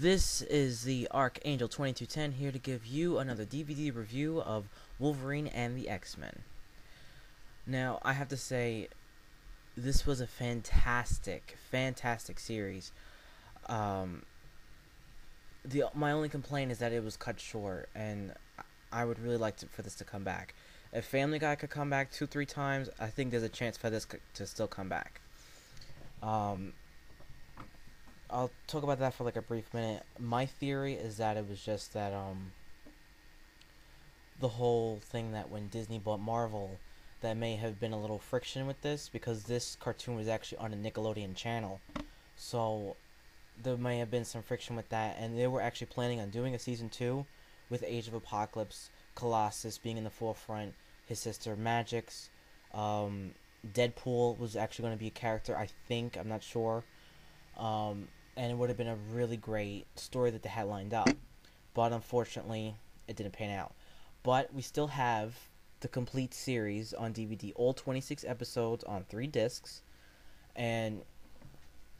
This is the Archangel 2210 here to give you another DVD review of Wolverine and the X-Men. Now, I have to say, this was a fantastic series. My only complaint is that it was cut short, and I would really like for this to come back. If Family Guy could come back 2-3 times, I think there's a chance for this to still come back. I'll talk about that for like a brief minute. My theory is that it was just that the whole thing that when Disney bought Marvel, that may have been a little friction with this, because this cartoon was actually on a Nickelodeon channel. So there may have been some friction with that, and they were actually planning on doing a season 2 with Age of Apocalypse, Colossus being in the forefront, his sister Magix, Deadpool was actually going to be a character, I think, I'm not sure. And it would have been a really great story that they had lined up. But unfortunately, it didn't pan out. But we still have the complete series on DVD, all 26 episodes on 3 discs. And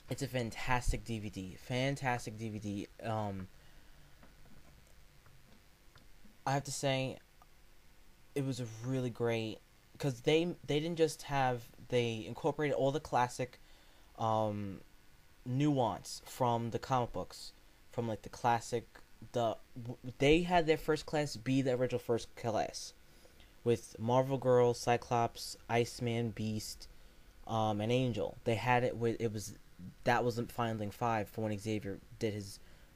it's a fantastic DVD. Fantastic DVD. I have to say, it was a really great, because they didn't just have, they incorporated all the classic nuance from the comic books, from like the classic, they had their first class be the original first class with Marvel Girl, Cyclops, Iceman, Beast, and Angel. They had it with, that was the Founding Five for when Xavier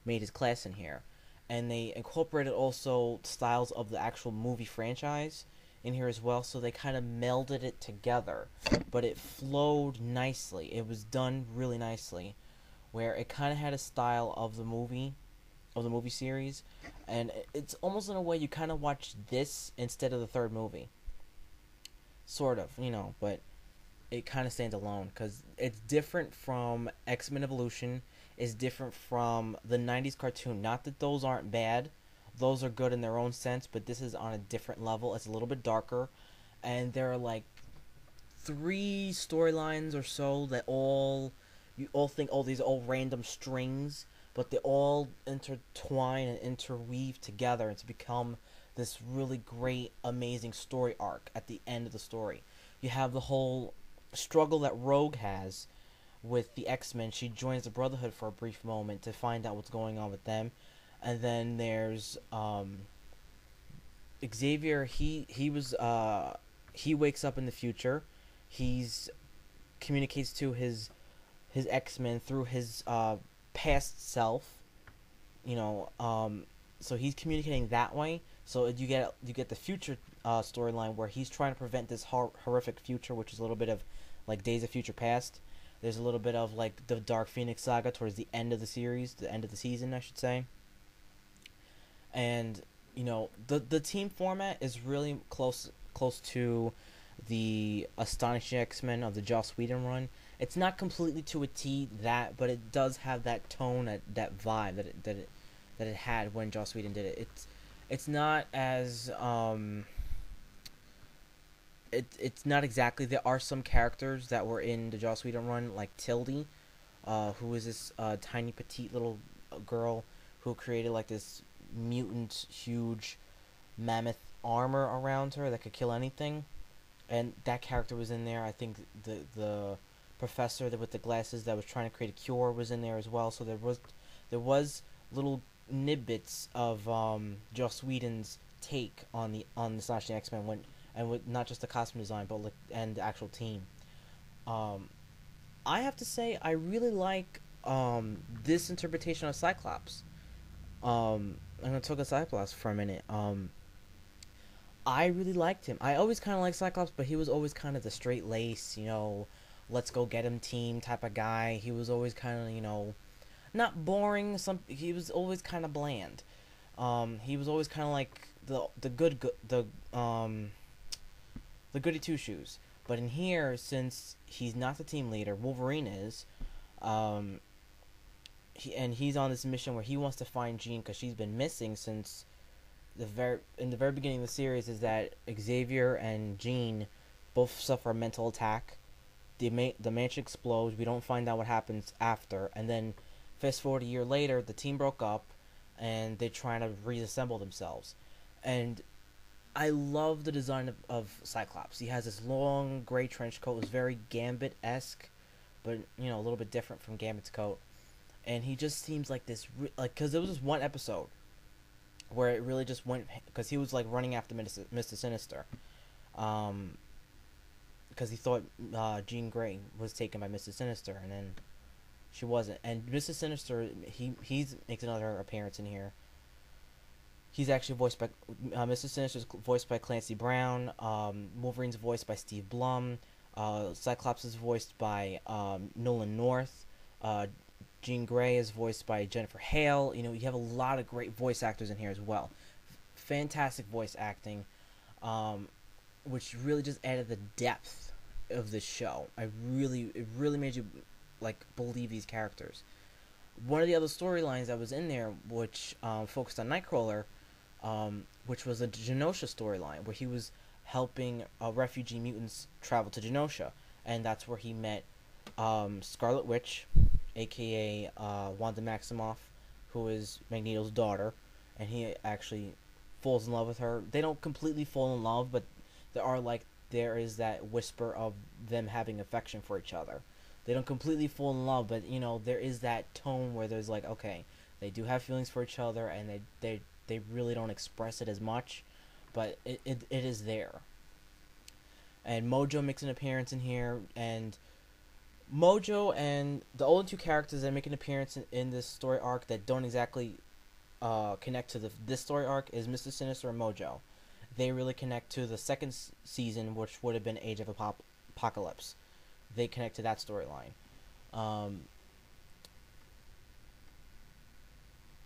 made his class in here, and they incorporated also styles of the actual movie franchise in here as well, so they kind of melded it together, but it flowed nicely. It was done really nicely, where it kind of had a style of the movie series, and it's almost in a way you kind of watch this instead of the third movie, sort of, but it kind of stands alone, because it's different from X-Men Evolution, it's different from the 90s cartoon. Not that those aren't bad, those are good in their own sense, but this is on a different level. It's a little bit darker, and there are like 3 storylines or so that you all think, oh, these are all random strings, but they all intertwine and interweave together and to become this really great, amazing story arc at the end of the story. You have the whole struggle that Rogue has with the X-Men. She joins the Brotherhood for a brief moment to find out what's going on with them. And then there's Xavier. He wakes up in the future. He's communicates to his X-Men through his past self. So he's communicating that way. So you get the future storyline where he's trying to prevent this horrific future, which is a little bit of like Days of Future Past. There's a little bit of like the Dark Phoenix saga towards the end of the series, the end of the season, I should say. And the team format is really close to the Astonishing X-Men of the Joss Whedon run. It's not completely to a T but it does have that tone, that vibe that it had when Joss Whedon did it. It's not as it's not exactly. There are some characters that were in the Joss Whedon run, like Tildy, who is this tiny petite little girl who created like this mutant huge mammoth armor around her that could kill anything, and that character was in there. I think the professor with the glasses that was trying to create a cure was in there as well. So there was little nidbits of Joss Whedon's take on the Astonishing X-Men, and with not just the costume design, but and the actual team. I have to say, I really like this interpretation of Cyclops. I'm gonna talk about Cyclops for a minute. I really liked him. I always kind of liked Cyclops, but he was always kind of the straight lace, let's go get him team type of guy. He was always kind of, not boring. He was always kind of bland. He was always kind of like the goody two shoes. But in here, since he's not the team leader, Wolverine is. He's on this mission where he wants to find Jean because she's been missing since in the very beginning of the series. Is that Xavier and Jean both suffer a mental attack. The mansion explodes. We don't find out what happens after, and then Fast forward a year later, the team broke up, and they're trying to reassemble themselves. And I love the design of Cyclops. He has this long gray trench coat. It's very Gambit-esque, but a little bit different from Gambit's coat. And he just seems like this, because there was this one episode where it really just went, because he was like running after Mr. Sinister, because he thought Jean Grey was taken by Mr. Sinister, and then she wasn't. And Mr. Sinister, he's makes another appearance in here. He's actually voiced by Mr. Sinister's voiced by Clancy Brown. Wolverine's voiced by Steve Blum. Cyclops is voiced by Nolan North. Jean Grey is voiced by Jennifer Hale. You have a lot of great voice actors in here as well. Fantastic voice acting, which really just added the depth of this show. It really made you believe these characters. One of the other storylines that was in there, which focused on Nightcrawler, which was a Genosha storyline, where he was helping refugee mutants travel to Genosha, and that's where he met Scarlet Witch, aka Wanda Maximoff, who is Magneto's daughter, and he actually falls in love with her. They don't completely fall in love, but there is that whisper of them having affection for each other. They don't completely fall in love, but there is that tone where there's okay, they do have feelings for each other, and they really don't express it as much, but it is there. And Mojo makes an appearance in here, and Mojo and the only two characters that make an appearance in this story arc that don't exactly connect to this story arc is Mr. Sinister and Mojo. They really connect to the second season, which would have been Age of Apocalypse. They connect to that storyline.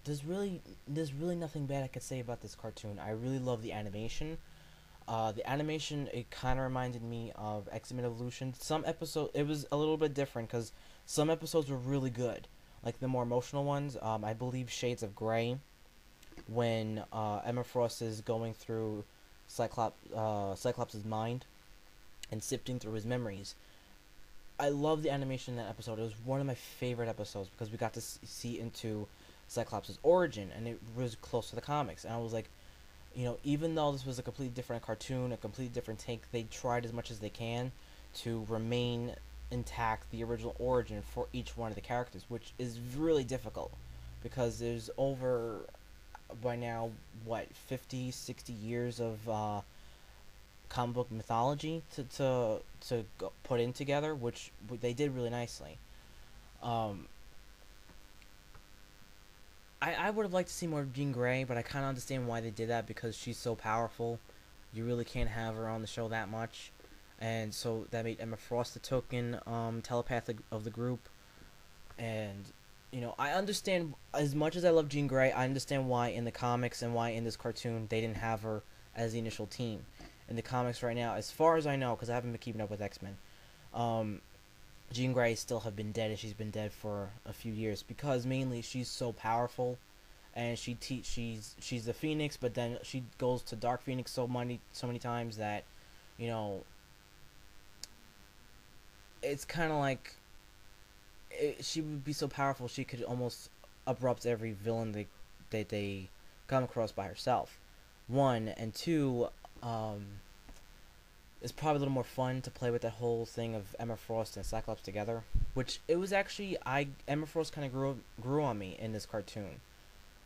There's really nothing bad I could say about this cartoon. I really love the animation. The animation, it kind of reminded me of X-Men Evolution. Some episodes, it was a little bit different because some episodes were really good. Like the more emotional ones, I believe Shades of Grey, when Emma Frost is going through Cyclops' mind and sifting through his memories. I love the animation in that episode. It was one of my favorite episodes because we got to see into Cyclops' origin, and it was close to the comics. And I was like, even though this was a completely different cartoon, a completely different take, they tried as much as they can to remain intact the original origin for each one of the characters, which is really difficult because there's over, by now, 50, 60 years of comic book mythology to put in together, which they did really nicely. I would have liked to see more of Jean Grey, but I kind of understand why they did that because she's so powerful. You really can't have her on the show that much. And so that made Emma Frost the token telepath of the group. And, I understand, as much as I love Jean Grey, I understand why in the comics and why in this cartoon they didn't have her as the initial team. In the comics right now, as far as I know, because I haven't been keeping up with X-Men, Jean Grey still have been dead, and she's been dead for a few years because mainly she's so powerful, and she's the Phoenix, but then she goes to Dark Phoenix so many times that, it's kind of like she would be so powerful she could almost abrupt every villain that they come across by herself. One, and two, it's probably a little more fun to play with that whole thing of Emma Frost and Cyclops together, which it was actually, Emma Frost kind of grew on me in this cartoon.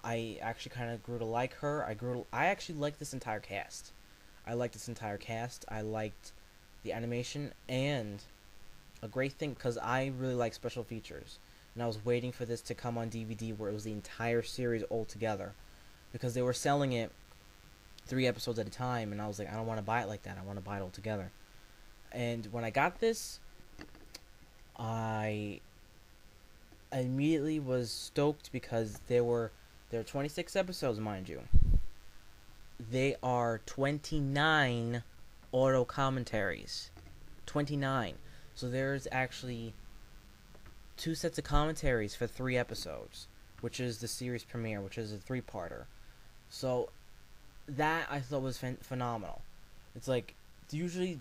I actually kind of grew to like her. I actually liked this entire cast. I liked the animation, and a great thing, because I really like special features, and I was waiting for this to come on DVD where it was the entire series all together, because they were selling it 3 episodes at a time, and I was like, I don't want to buy it like that. I want to buy it all together. And when I got this, I immediately was stoked because there are 26 episodes, mind you. They are 29 auto commentaries. 29. So there's actually 2 sets of commentaries for 3 episodes, which is the series premiere, which is a 3-parter. So that I thought was phenomenal. It's like, usually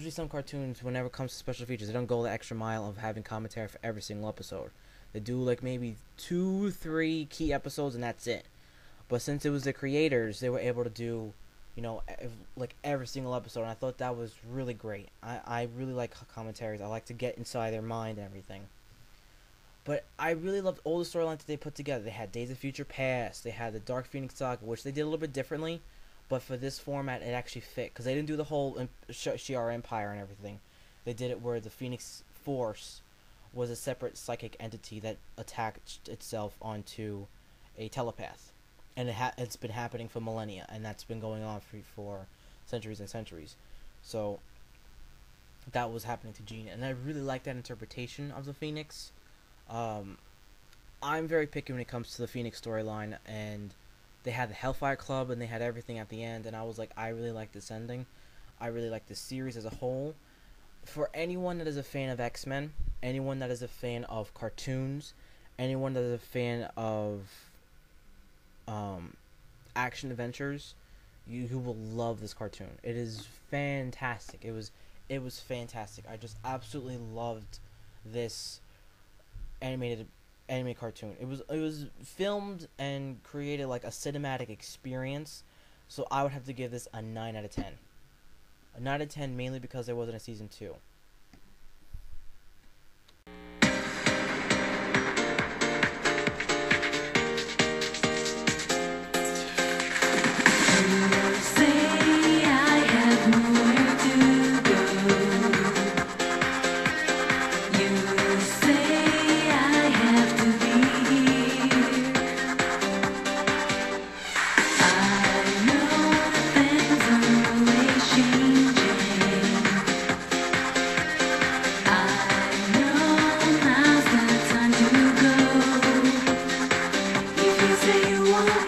some cartoons, whenever it comes to special features, they don't go the extra mile of having commentary for every single episode. They do like maybe 2, 3 key episodes, and that's it. But since it was the creators, they were able to do, like every single episode. And I thought that was really great. I really like commentaries. I like to get inside their mind and everything. But I really loved all the storylines that they put together. They had Days of Future Past. They had the Dark Phoenix Saga, which they did a little bit differently. But for this format, it actually fit. Because they didn't do the whole Shi'ar Empire and everything. They did it where the Phoenix Force was a separate psychic entity that attached itself onto a telepath. And it's been happening for millennia. And that's been going on for centuries and centuries. So that was happening to Jean. And I really like that interpretation of the Phoenix. I'm very picky when it comes to the Phoenix storyline, and they had the Hellfire Club and they had everything at the end, and I was like, I really like this ending. I really like this series as a whole. For anyone that is a fan of X-Men, anyone that is a fan of cartoons, anyone that is a fan of action adventures, you will love this cartoon. It is fantastic. It was fantastic. I just absolutely loved this anime cartoon. It was filmed and created like a cinematic experience. So I would have to give this a 9 out of 10. A 9 out of 10 mainly because there wasn't a season 2. Say you want